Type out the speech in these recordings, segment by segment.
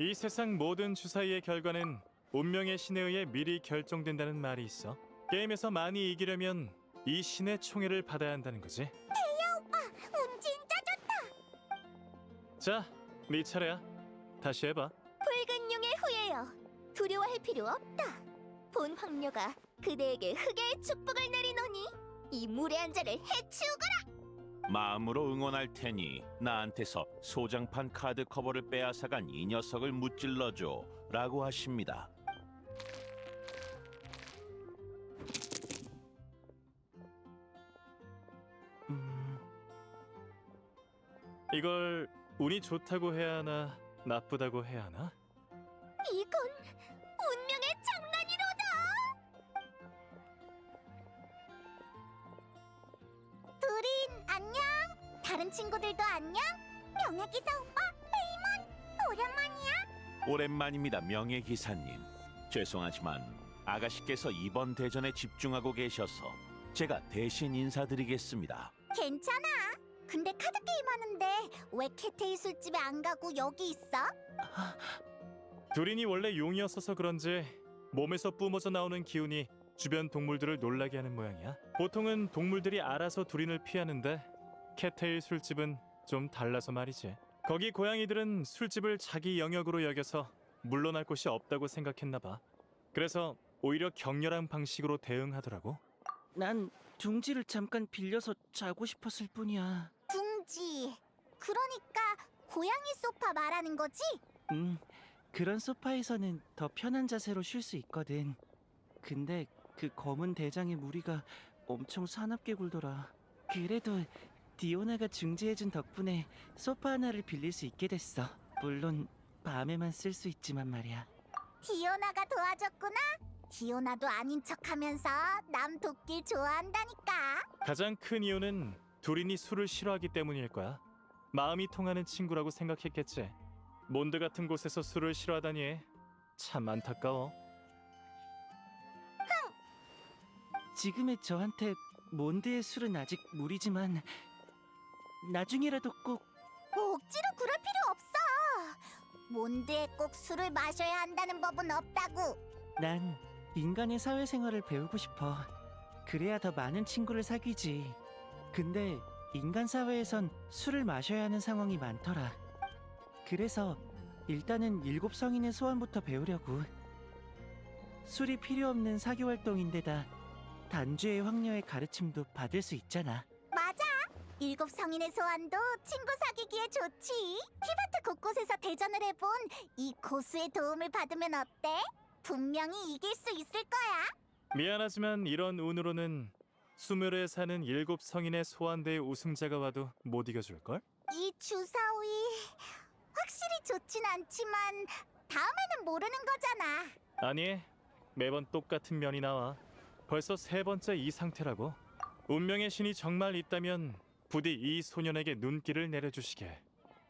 이 세상 모든 주사위의 결과는 운명의 신에 의해 미리 결정된다는 말이 있어. 게임에서 많이 이기려면 이 신의 총애를 받아야 한다는 거지. 운 진짜 좋다. 자, 네 차례야. 다시 해봐. 붉은 용의 후예여, 두려워할 필요 없다. 본 황녀가 그대에게 흑의 축복을 내리노니 이 무례한 자를 해치우거라. 마음으로 응원할 테니 나한테서 소장판 카드 커버를 빼앗아간 이 녀석을 무찔러줘 라고 하십니다. 이걸 운이 좋다고 해야 하나 나쁘다고 해야 하나? 이건 운명의 장난이로다. 두린 안녕. 다른 친구들도 안녕. 명예기사 오빠, 페이몬 오랜만이야. 오랜만입니다, 명예기사님. 죄송하지만 아가씨께서 이번 대전에 집중하고 계셔서 제가 대신 인사드리겠습니다. 괜찮아. 근데 카드 게임 하는데 왜 캐테이 술집에 안 가고 여기 있어? 두린이 원래 용이었어서 그런지 몸에서 뿜어져 나오는 기운이 주변 동물들을 놀라게 하는 모양이야. 보통은 동물들이 알아서 두린을 피하는데 캣테일 술집은 좀 달라서 말이지. 거기 고양이들은 술집을 자기 영역으로 여겨서 물러날 곳이 없다고 생각했나 봐. 그래서 오히려 격렬한 방식으로 대응하더라고. 난 둥지를 잠깐 빌려서 자고 싶었을 뿐이야. 둥지. 그러니까 고양이 소파 말하는 거지? 그런 소파에서는 더 편한 자세로 쉴 수 있거든. 근데 그 검은 대장의 무리가 엄청 사납게 굴더라. 그래도 디오나가 중지해준 덕분에 소파 하나를 빌릴 수 있게 됐어. 물론 밤에만 쓸 수 있지만 말이야. 디오나가 도와줬구나. 디오나도 아닌 척하면서 남 돕길 좋아한다니까. 가장 큰 이유는 두린이 술을 싫어하기 때문일 거야. 마음이 통하는 친구라고 생각했겠지. 몬드 같은 곳에서 술을 싫어하다니 참 안타까워. 지금의 저한테 몬드의 술은 아직 무리지만 나중에라도 꼭 억지로 그럴 필요 없어. 몬드에 꼭 술을 마셔야 한다는 법은 없다고. 난 인간의 사회생활을 배우고 싶어. 그래야 더 많은 친구를 사귀지. 근데 인간 사회에선 술을 마셔야 하는 상황이 많더라. 그래서 일단은 7성인의 소환부터 배우려고. 술이 필요 없는 사교활동인데다 단주의 황녀의 가르침도 받을 수 있잖아. 맞아. 7성인의 소환도 친구 사귀기에 좋지. 티바트 곳곳에서 대전을 해본 이 고수의 도움을 받으면 어때? 분명히 이길 수 있을 거야. 미안하지만 이런 운으로는 수멸에 사는 7성인의 소환대의 우승자가 와도 못 이겨줄걸? 이 주사위 확실히 좋진 않지만 다음에는 모르는 거잖아. 아니, 매번 똑같은 면이 나와. 벌써 3번째 이 상태라고. 운명의 신이 정말 있다면 부디 이 소년에게 눈길을 내려주시게.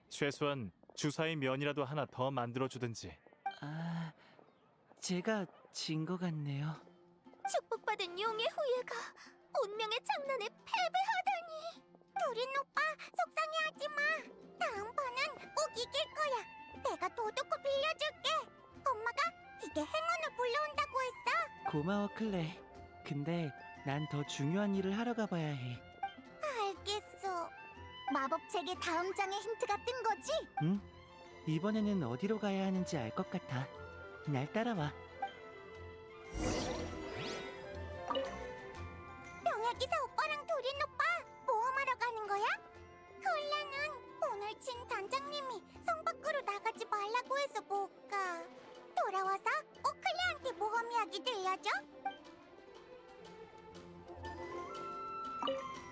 최소한 주사위 면이라도 하나 더 만들어주든지. 아, 제가 진 것 같네요. 축복받은 용의 후예가 운명의 장난에 패배하다니. 두린 오빠 속상해하지 마. 다음 판은 꼭 이길 거야. 내가 도둑코 빌려줄게. 엄마가 이게 행운을 불러온다고 했어. 고마워 클레. 근데 난 더 중요한 일을 하러 가봐야 해. 알겠어. 마법책의 다음 장의 힌트가 뜬 거지? 응? 이번에는 어디로 가야 하는지 알 것 같아. 날 따라와. 명예기사 오빠랑 도린 오빠 모험하러 가는 거야? 콜라는 오늘 친 단장님이 성 밖으로 나가지 말라고 해서 못 가. 돌아와서 꼭 클레한테 모험 이야기 들려줘.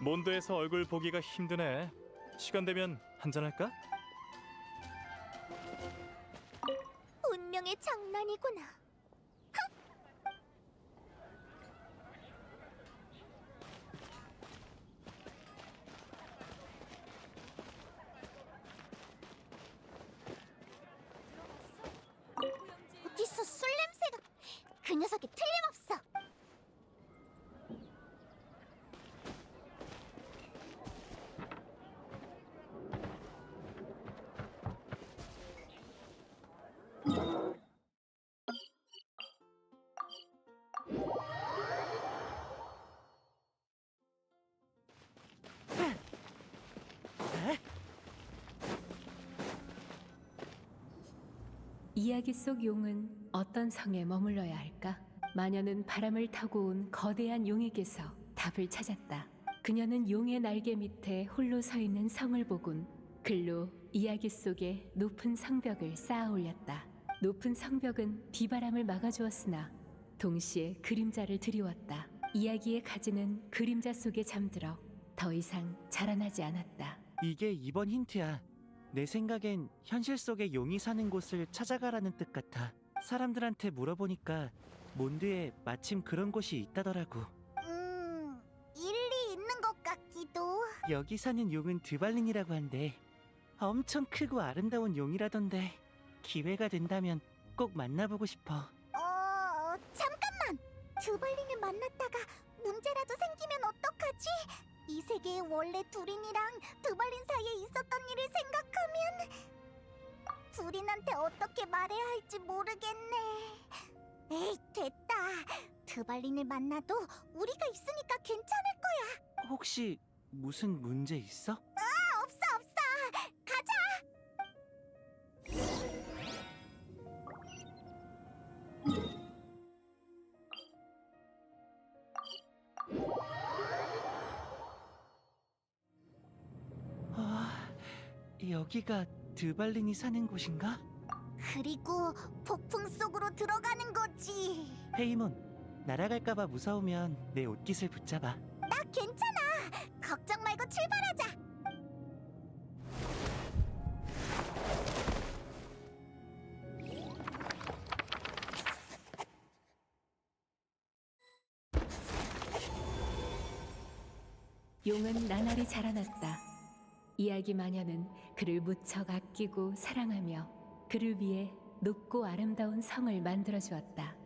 몬드에서 얼굴 보기가 힘드네. 시간 되면 한잔할까? 운명의 장난이구나. 어디서 술 냄새가? 그 녀석이 틀림없어. 그래? 이야기 속 용은 어떤 성에 머물러야 할까? 마녀는 바람을 타고 온 거대한 용에게서 답을 찾았다. 그녀는 용의 날개 밑에 홀로 서 있는 성을 보곤 글로 이야기 속에 높은 성벽을 쌓아 올렸다. 높은 성벽은 비바람을 막아주었으나 동시에 그림자를 드리웠다. 이야기의 가지는 그림자 속에 잠들어 더 이상 자라나지 않았다. 이게 이번 힌트야. 내 생각엔 현실 속의 용이 사는 곳을 찾아가라는 뜻 같아. 사람들한테 물어보니까 몬드에 마침 그런 곳이 있다더라고. 일리 있는 것 같기도. 여기 사는 용은 드발린이라고 한대. 엄청 크고 아름다운 용이라던데. 기회가 된다면 꼭 만나보고 싶어. 잠깐만! 드발린을 만났다가 문제라도 생기면 어떡하지? 이 세계에 원래 두린이랑 드발린 사이에 있었던 일을 생각하면 두린한테 어떻게 말해야 할지 모르겠네. 에이, 됐다. 드발린을 만나도 우리가 있으니까 괜찮을 거야. 혹시 무슨 문제 있어? 없어. 가자. 여기가 드발린이 사는 곳인가? 그리고 폭풍 속으로 들어가는 거지. 헤이몬, 날아갈까봐 무서우면 내 옷깃을 붙잡아. 나 괜찮아. 걱정 말고 출발하자. 용은 나날이 자라났다. 이야기 마녀는 그를 무척 아끼고 사랑하며 그를 위해 높고 아름다운 성을 만들어 주었다.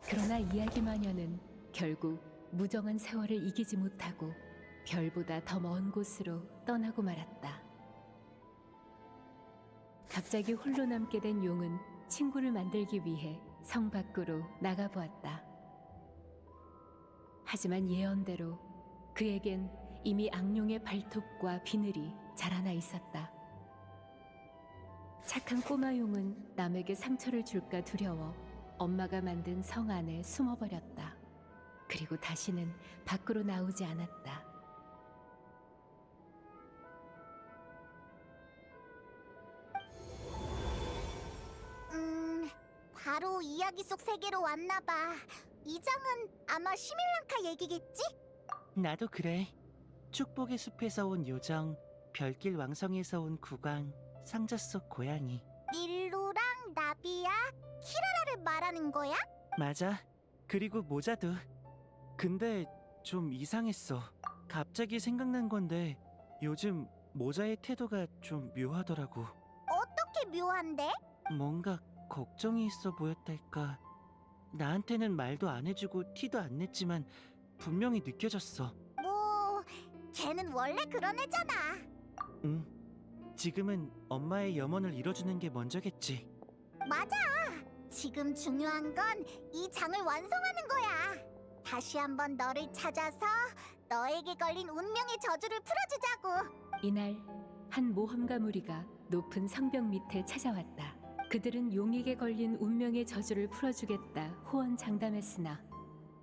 그러나 이야기 마녀는 결국 무정한 세월을 이기지 못하고 별보다 더 먼 곳으로 떠나고 말았다. 갑자기 홀로 남게 된 용은 친구를 만들기 위해 성 밖으로 나가보았다. 하지만 예언대로 그에겐 이미 악룡의 발톱과 비늘이 자라나 있었다. 착한 꼬마 용은 남에게 상처를 줄까 두려워 엄마가 만든 성 안에 숨어버렸다. 그리고 다시는 밖으로 나오지 않았다. 바로 이야기 속 세계로 왔나 봐. 이 장은 아마 시밀랑카 얘기겠지? 나도 그래. 축복의 숲에서 온 요정, 별길 왕성에서 온 국왕, 상자 속 고양이. 닐루랑 나비야, 키라라를 말하는 거야? 맞아. 그리고 모자도. 근데 좀 이상했어. 갑자기 생각난 건데 요즘 모자의 태도가 좀 묘하더라고. 어떻게 묘한데? 뭔가 걱정이 있어 보였달까. 나한테는 말도 안 해주고 티도 안 냈지만 분명히 느껴졌어. 뭐, 걔는 원래 그런 애잖아. 응. 지금은 엄마의 염원을 이뤄주는 게 먼저겠지. 맞아. 지금 중요한 건 이 장을 완성하는 거야. 다시 한번 너를 찾아서 너에게 걸린 운명의 저주를 풀어주자고. 이날 한 모험가 무리가 높은 성벽 밑에 찾아왔다. 그들은 용에게 걸린 운명의 저주를 풀어주겠다 호언장담했으나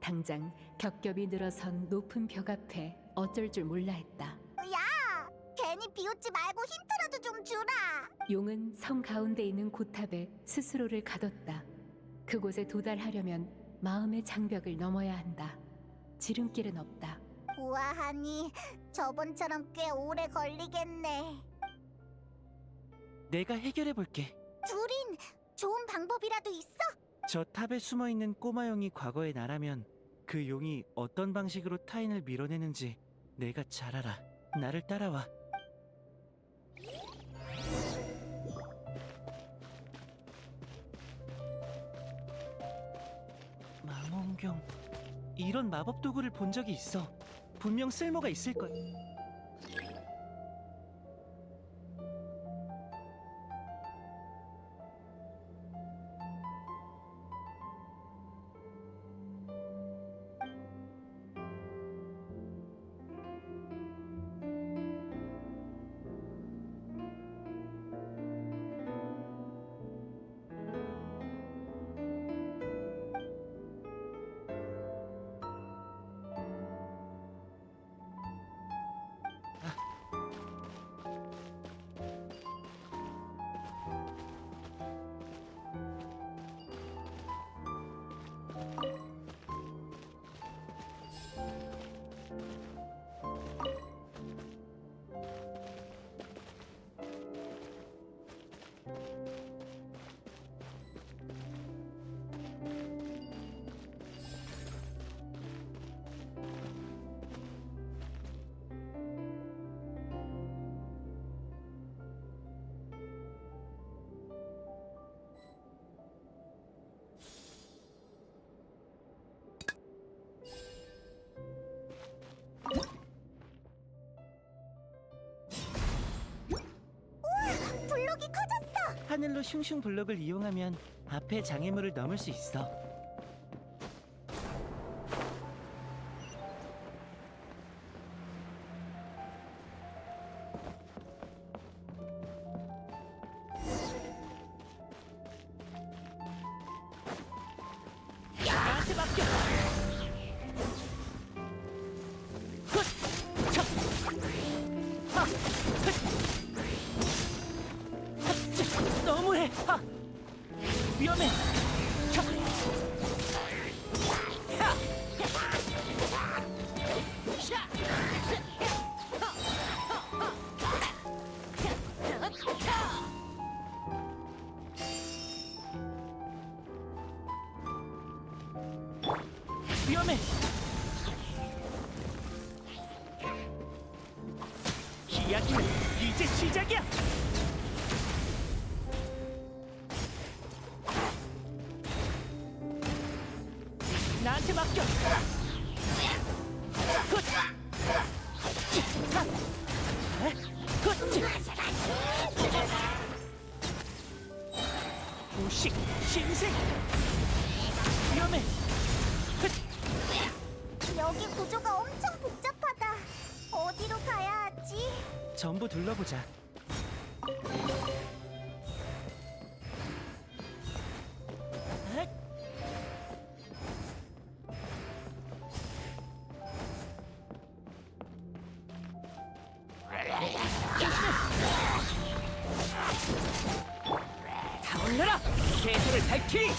당장 겹겹이 늘어선 높은 벽 앞에 어쩔 줄 몰라 했다. 야, 괜히 비웃지 말고 힌트라도 좀 주라. 용은 성 가운데 있는 고탑에 스스로를 가뒀다. 그곳에 도달하려면 마음의 장벽을 넘어야 한다. 지름길은 없다. 보아하니 저번처럼 꽤 오래 걸리겠네. 내가 해결해 볼게. 둘인 좋은 방법이라도 있어? 저 탑에 숨어 있는 꼬마 용이 과거의 나라면 그 용이 어떤 방식으로 타인을 밀어내는지 내가 잘 알아. 나를 따라와. 망원경. 이런 마법 도구를 본 적이 있어. 분명 쓸모가 있을 거야. 하늘로 슝슝 블록을 이용하면 앞에 장애물을 넘을 수 있어. 나한테 맡겨. 훗! 차! 하! 훗! 하! 너무해. 하! 위험해. 차! 야! 샤! 위험해. 이야기는 이제 시작이야. 나한테 맡겨. 굿. 굿. 무식 신생. 위험해. 여기 구조가 엄청 복잡하다. 어디로 가야 하지? 전부 둘러보자. 헷! 다 올려라! 세상을 밝히리!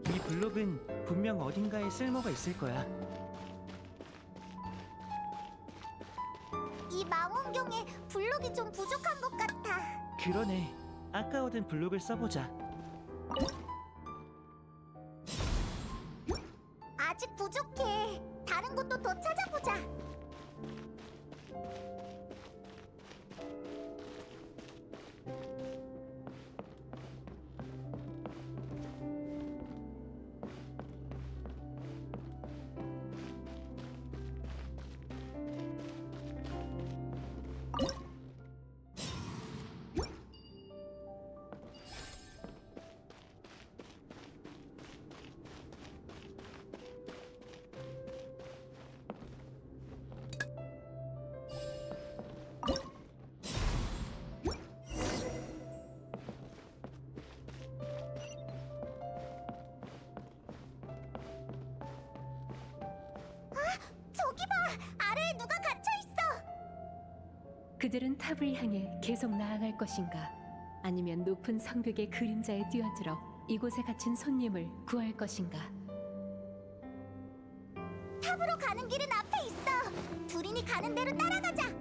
이 블록은 분명 어딘가에 쓸모가 있을 거야. 이 망원경에 블록이 좀 부족한 것 같아. 그러네. 아까 얻은 블록을 써보자. 아직 부족해. 다른 곳도 더 찾아보자. 저기 봐! 아래에 누가 갇혀 있어! 그들은 탑을 향해 계속 나아갈 것인가? 아니면 높은 성벽의 그림자에 뛰어들어 이곳에 갇힌 손님을 구할 것인가? 탑으로 가는 길은 앞에 있어. 두린이 가는 대로 따라가자.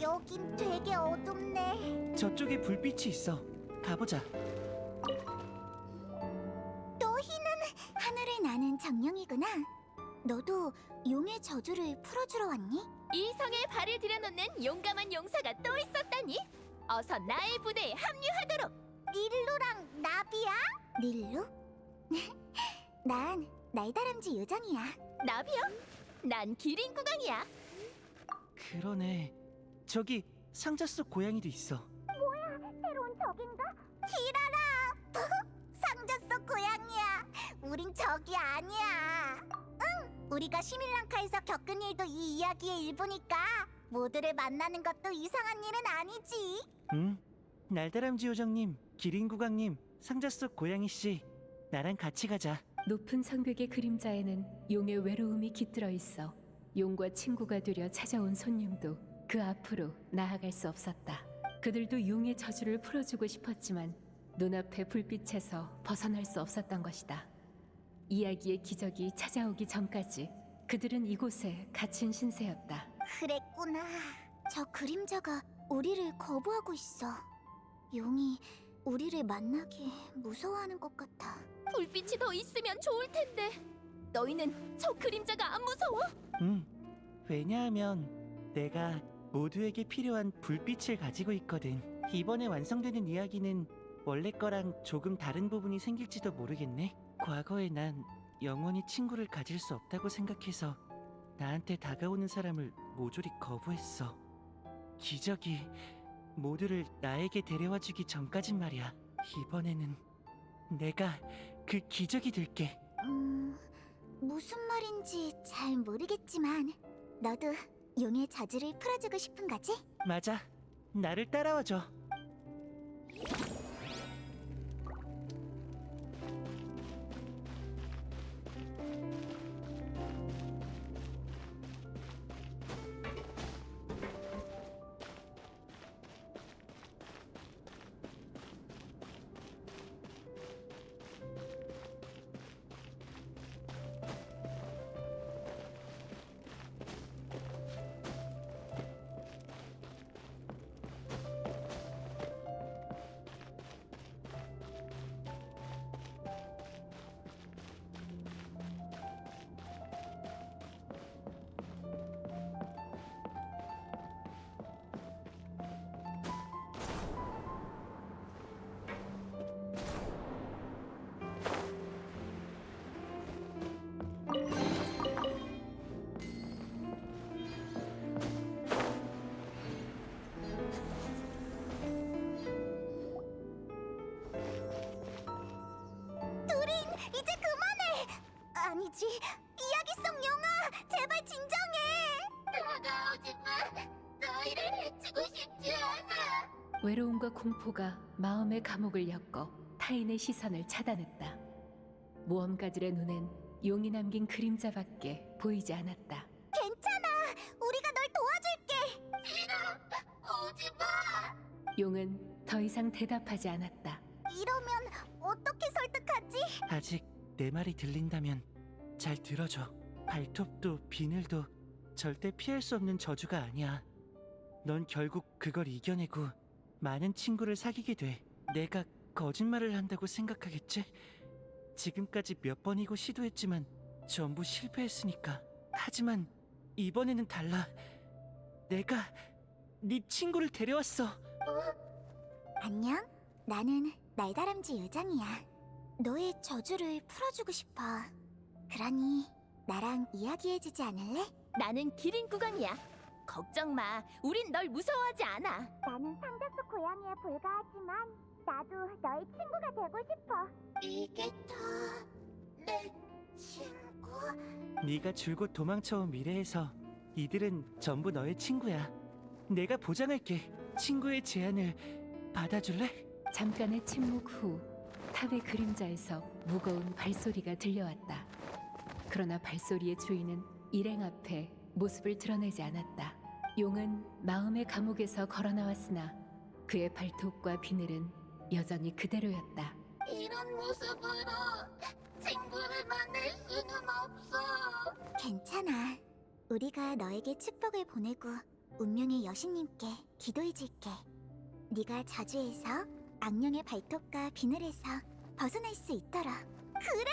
여긴 되게 어둡네. 저쪽에 불빛이 있어. 가보자. 너희는 하늘을 나는 정령이구나. 너도 용의 저주를 풀어주러 왔니? 이 성에 발을 들여놓는 용감한 용사가 또 있었다니. 어서 나의 부대에 합류하도록. 닐루랑 나비야? 닐루? 난 날다람쥐 요정이야. 나비요? 난 기린 구강이야. 그러네. 저기 상자 속 고양이도 있어. 새로운 적인가? 히라라! 상자 속 고양이야. 우린 적이 아니야. 응, 우리가 시밀랑카에서 겪은 일도 이 이야기의 일부니까 모두를 만나는 것도 이상한 일은 아니지. 응? 날다람쥐 요정님, 기린구강님, 상자 속 고양이 씨, 나랑 같이 가자. 높은 성벽의 그림자에는 용의 외로움이 깃들어 있어 용과 친구가 되려 찾아온 손님도 그 앞으로 나아갈 수 없었다. 그들도 용의 저주를 풀어주고 싶었지만 눈앞의 불빛에서 벗어날 수 없었던 것이다. 이야기의 기적이 찾아오기 전까지 그들은 이곳에 갇힌 신세였다. 그랬구나. 저 그림자가 우리를 거부하고 있어. 용이 우리를 만나기 무서워하는 것 같아. 불빛이 더 있으면 좋을 텐데. 너희는 저 그림자가 안 무서워? 응. 왜냐하면 내가 모두에게 필요한 불빛을 가지고 있거든. 이번에 완성되는 이야기는 원래 거랑 조금 다른 부분이 생길지도 모르겠네. 과거에 난 영원히 친구를 가질 수 없다고 생각해서 나한테 다가오는 사람을 모조리 거부했어. 기적이 모두를 나에게 데려와 주기 전까진 말이야. 이번에는 내가 그 기적이 될게. 무슨 말인지 잘 모르겠지만 너도 용의 저주를 풀어주고 싶은 거지? 맞아. 나를 따라와줘. 이제 그만해! 아니지, 이야기 속 용아! 제발 진정해! 다가오지 마! 너희를 해치고 싶지 않아! 외로움과 공포가 마음의 감옥을 엮어 타인의 시선을 차단했다. 모험가들의 눈엔 용이 남긴 그림자밖에 보이지 않았다. 괜찮아! 우리가 널 도와줄게! 싫어! 오지 마! 용은 더 이상 대답하지 않았다. 이러면 어떻게 설득하지? 아직 내 말이 들린다면 잘 들어줘. 발톱도 비늘도 절대 피할 수 없는 저주가 아니야. 넌 결국 그걸 이겨내고 많은 친구를 사귀게 돼. 내가 거짓말을 한다고 생각하겠지? 지금까지 몇 번이고 시도했지만 전부 실패했으니까. 하지만 이번에는 달라. 내가 네 친구를 데려왔어. 안녕? 나는 날다람쥐 요정이야. 너의 저주를 풀어주고 싶어. 그러니 나랑 이야기해주지 않을래? 나는 기린 구강이야. 걱정 마. 우린 널 무서워하지 않아. 나는 상자 속 고양이에 불과하지만 나도 너의 친구가 되고 싶어. 이게 다 내 친구? 네가 줄곧 도망쳐온 미래에서 이들은 전부 너의 친구야. 내가 보장할게. 친구의 제안을 받아줄래? 잠깐의 침묵 후 탑의 그림자에서 무거운 발소리가 들려왔다. 그러나 발소리의 주인은 일행 앞에 모습을 드러내지 않았다. 용은 마음의 감옥에서 걸어 나왔으나 그의 발톱과 비늘은 여전히 그대로였다. 이런 모습으로 친구를 만날 수는 없어. 괜찮아. 우리가 너에게 축복을 보내고 운명의 여신님께 기도해줄게. 네가 저주에서 악령의 발톱과 비늘에서 벗어날 수 있도록. 그래!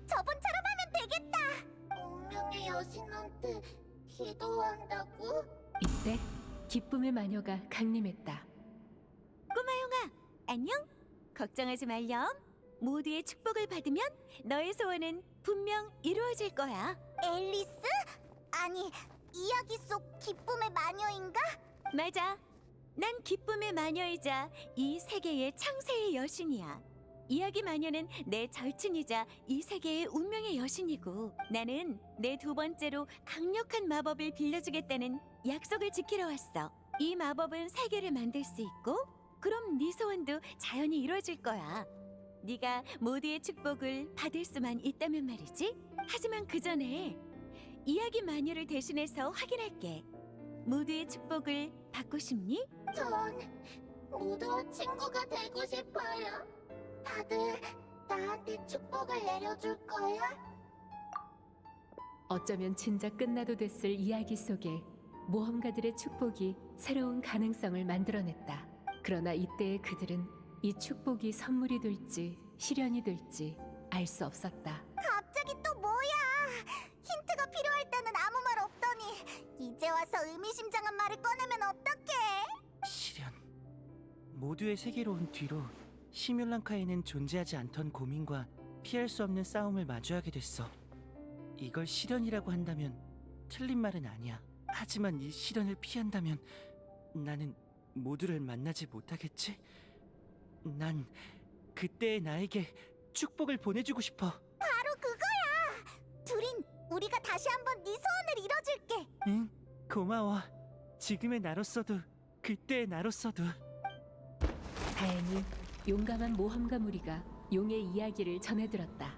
저번처럼 하면 되겠다! 운명의 여신한테 기도한다고? 이때 기쁨의 마녀가 강림했다. 꼬마용아, 안녕? 걱정하지 말렴. 모두의 축복을 받으면 너의 소원은 분명 이루어질 거야. 앨리스? 아니, 이야기 속 기쁨의 마녀인가? 맞아. 난 기쁨의 마녀이자 이 세계의 창세의 여신이야. 이야기 마녀는 내 절친이자 이 세계의 운명의 여신이고, 나는 내 두 번째로 강력한 마법을 빌려주겠다는 약속을 지키러 왔어. 이 마법은 세계를 만들 수 있고, 그럼 네 소원도 자연히 이루어질 거야. 네가 모두의 축복을 받을 수만 있다면 말이지. 하지만 그 전에 이야기 마녀를 대신해서 확인할게. 모두의 축복을 받고 싶니? 전 모두와 친구가 되고 싶어요. 다들 나한테 축복을 내려줄 거야? 어쩌면 진작 끝나도 됐을 이야기 속에 모험가들의 축복이 새로운 가능성을 만들어냈다. 그러나 이때의 그들은 이 축복이 선물이 될지 시련이 될지 알 수 없었다. 갑자기 또 뭐야? 힌트가 필요할 때는 아무 말 없더니 이제 와 와서 의미심장한 말을 꺼내면 어떡해? 시련. 모두의 세계로 온 뒤로 시뮬랑카에는 존재하지 않던 고민과 피할 수 없는 싸움을 마주하게 됐어. 이걸 시련이라고 한다면 틀린 말은 아니야. 하지만 이 시련을 피한다면 나는 모두를 만나지 못하겠지? 난 그때의 나에게 축복을 보내주고 싶어. 바로 그거야. 두린, 우리가 다시 한번 네 소원을 이뤄줄게. 응, 고마워. 지금의 나로서도 그때의 나로서도. 다행히 용감한 모험가 무리가 용의 이야기를 전해들었다.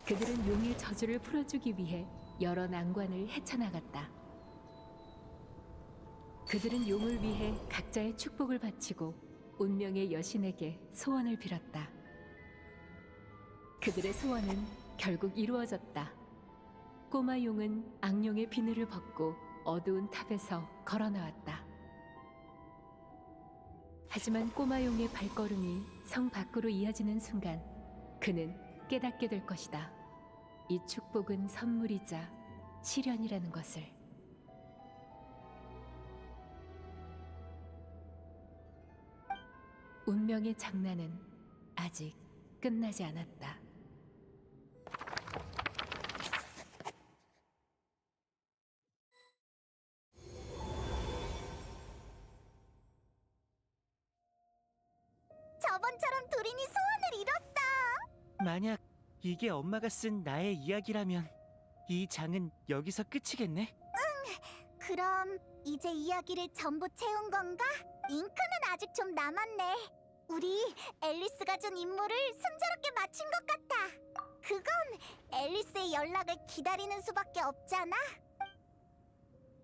그들은 용의 저주를 풀어주기 위해 여러 난관을 헤쳐나갔다. 그들은 용을 위해 각자의 축복을 바치고 운명의 여신에게 소원을 빌었다. 그들의 소원은 결국 이루어졌다. 꼬마 용은 악령의 비늘을 벗고 어두운 탑에서 걸어 나왔다. 하지만 꼬마 용의 발걸음이 성 밖으로 이어지는 순간 그는 깨닫게 될 것이다. 이 축복은 선물이자 시련이라는 것을. 운명의 장난은 아직 끝나지 않았다. 저번처럼 두린이 소원을 이뤘어. 만약 이게 엄마가 쓴 나의 이야기라면 이 장은 여기서 끝이겠네? 그럼 이제 이야기를 전부 채운 건가? 잉크는 아직 좀 남았네. 우리 앨리스가 준 임무를 순조롭게 마친 것 같아. 그건 앨리스의 연락을 기다리는 수밖에 없잖아.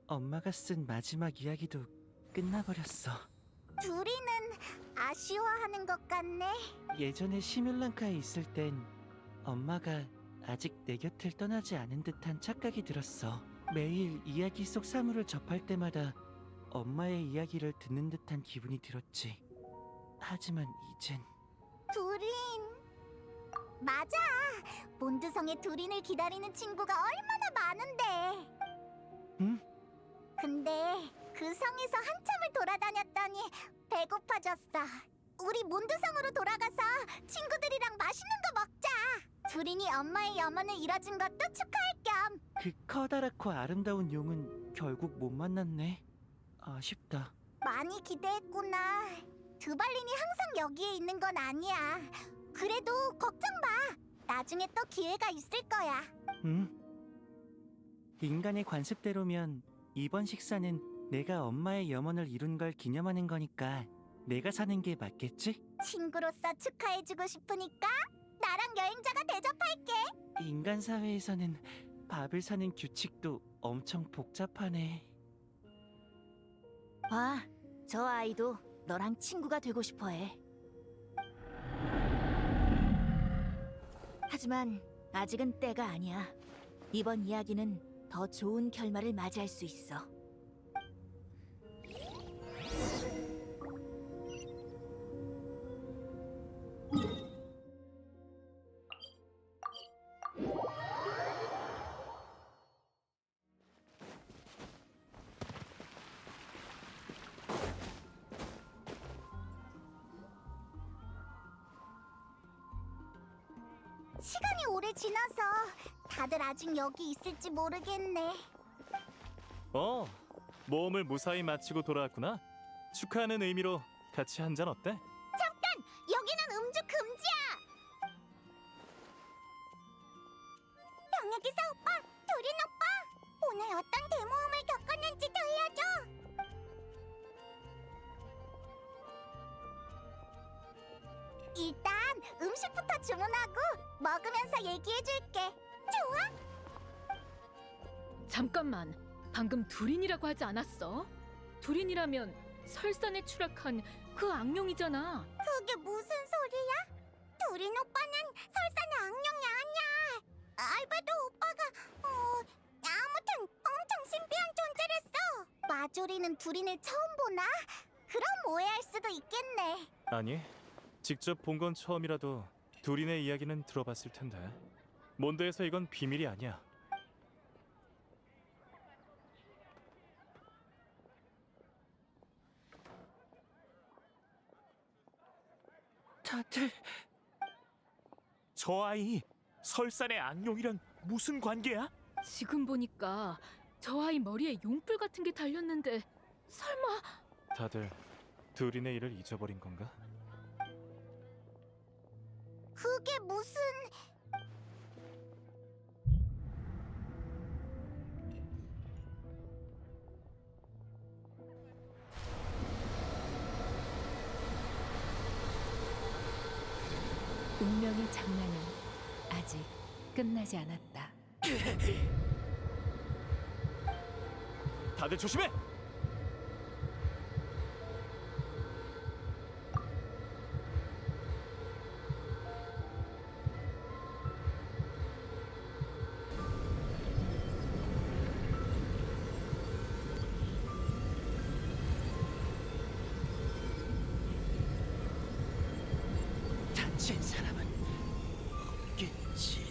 엄마가 쓴 마지막 이야기도 끝나버렸어. 두리는 아쉬워하는 것 같네. 예전에 시뮬랑카에 있을 땐 엄마가 아직 내 곁을 떠나지 않은 듯한 착각이 들었어. 매일 이야기 속 사물을 접할 때마다 엄마의 이야기를 듣는 듯한 기분이 들었지. 하지만 이젠 두린. 맞아. 몬드성에 두린을 기다리는 친구가 얼마나 많은데. 응? 근데 그 성에서 한참을 돌아다녔더니 배고파졌어. 우리 몬드성으로 돌아가서 친구들이랑 맛있는 거 먹자. 두린이 엄마의 염원을 이뤄준 것도 축하할 겸. 그 커다랗고 아름다운 용은 결국 못 만났네. 아쉽다. 많이 기대했구나. 드발린이 항상 여기에 있는 건 아니야. 그래도 걱정 마. 나중에 또 기회가 있을 거야. 응? 인간의 관습대로면 이번 식사는 내가 엄마의 염원을 이룬 걸 기념하는 거니까 내가 사는 게 맞겠지? 친구로서 축하해주고 싶으니까 나랑 여행자가 대접할게. 인간 사회에서는 밥을 사는 규칙도 엄청 복잡하네. 와, 저 아이도 너랑 친구가 되고 싶어해. 하지만 아직은 때가 아니야. 이번 이야기는 더 좋은 결말을 맞이할 수 있어. 시간이 오래 지나서 다들 아직 여기 있을지 모르겠네. 모험을 무사히 마치고 돌아왔구나. 축하하는 의미로 같이 한잔 어때? 여기는 음주 금지야. 병약기사 오빠, 두린 오빠, 오늘 어떤 대모험을 겪었는지 들려줘. 일단 음식부터 주문하고 먹으면서 얘기해줄게. 좋아? 잠깐만, 방금 두린이라고 하지 않았어? 두린이라면 설산에 추락한 그 악령이잖아. 그게 무슨 소리야? 두린 오빠는 설산의 악령이 아니야. 알베도 오빠가 아무튼 엄청 신비한 존재랬어. 마조리는 두린을 처음 보나? 그럼 오해할 수도 있겠네. 아니, 직접 본 건 처음이라도 둘이네 이야기는 들어봤을 텐데. 몬드에서 이건 비밀이 아니야. 다들 저 아이 설산의 악룡이랑 무슨 관계야? 지금 보니까 저 아이 머리에 용불 같은 게 달렸는데 설마 다들 둘이네 일을 잊어버린 건가? 그게 무슨... 운명의 장난은 아직 끝나지 않았다. 다들 조심해! 다친 사람은 없겠지.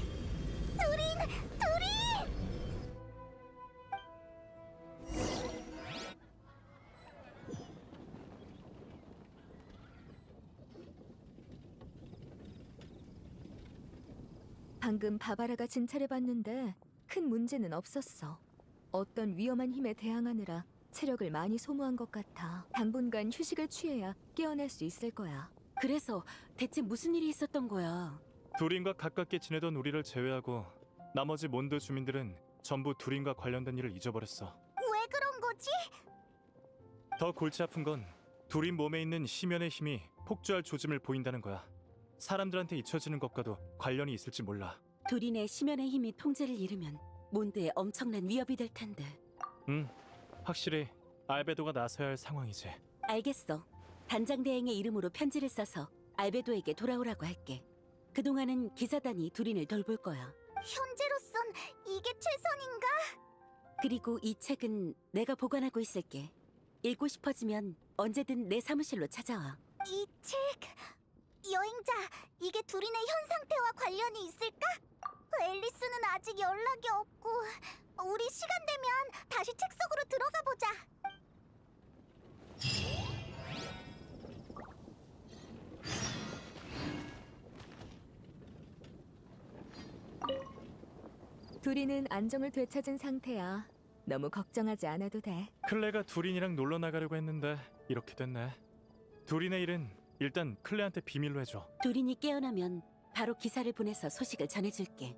방금 바바라가 진찰해봤는데 큰 문제는 없었어. 어떤 위험한 힘에 대항하느라 체력을 많이 소모한 것 같아. 당분간 휴식을 취해야 깨어날 수 있을 거야. 그래서 대체 무슨 일이 있었던 거야? 두린과 가깝게 지내던 우리를 제외하고 나머지 몬드 주민들은 전부 두린과 관련된 일을 잊어버렸어. 왜 그런 거지? 더 골치 아픈 건 두린 몸에 있는 심연의 힘이 폭주할 조짐을 보인다는 거야. 사람들한테 잊혀지는 것과도 관련이 있을지 몰라. 두린의 심연의 힘이 통제를 잃으면 몬드에 엄청난 위협이 될 텐데. 확실히 알베도가 나서야 할 상황이지. 알겠어. 단장 대행의 이름으로 편지를 써서 알베도에게 돌아오라고 할게. 그동안은 기사단이 두린을 돌볼 거야. 현재로선 이게 최선인가? 그리고 이 책은 내가 보관하고 있을게. 읽고 싶어지면 언제든 내 사무실로 찾아와. 이 책... 여행자, 이게 둘이의 현 상태와 관련이 있을까? 앨리스는 아직 연락이 없고 우리 시간 되면 다시 책 속으로 들어가 보자. 둘이는 안정을 되찾은 상태야. 너무 걱정하지 않아도 돼. 클레가 두린이랑 놀러 나가려고 했는데 이렇게 됐네. 두린의 일은 일단 클레한테 비밀로 해줘. 두린이 깨어나면 바로 기사를 보내서 소식을 전해줄게.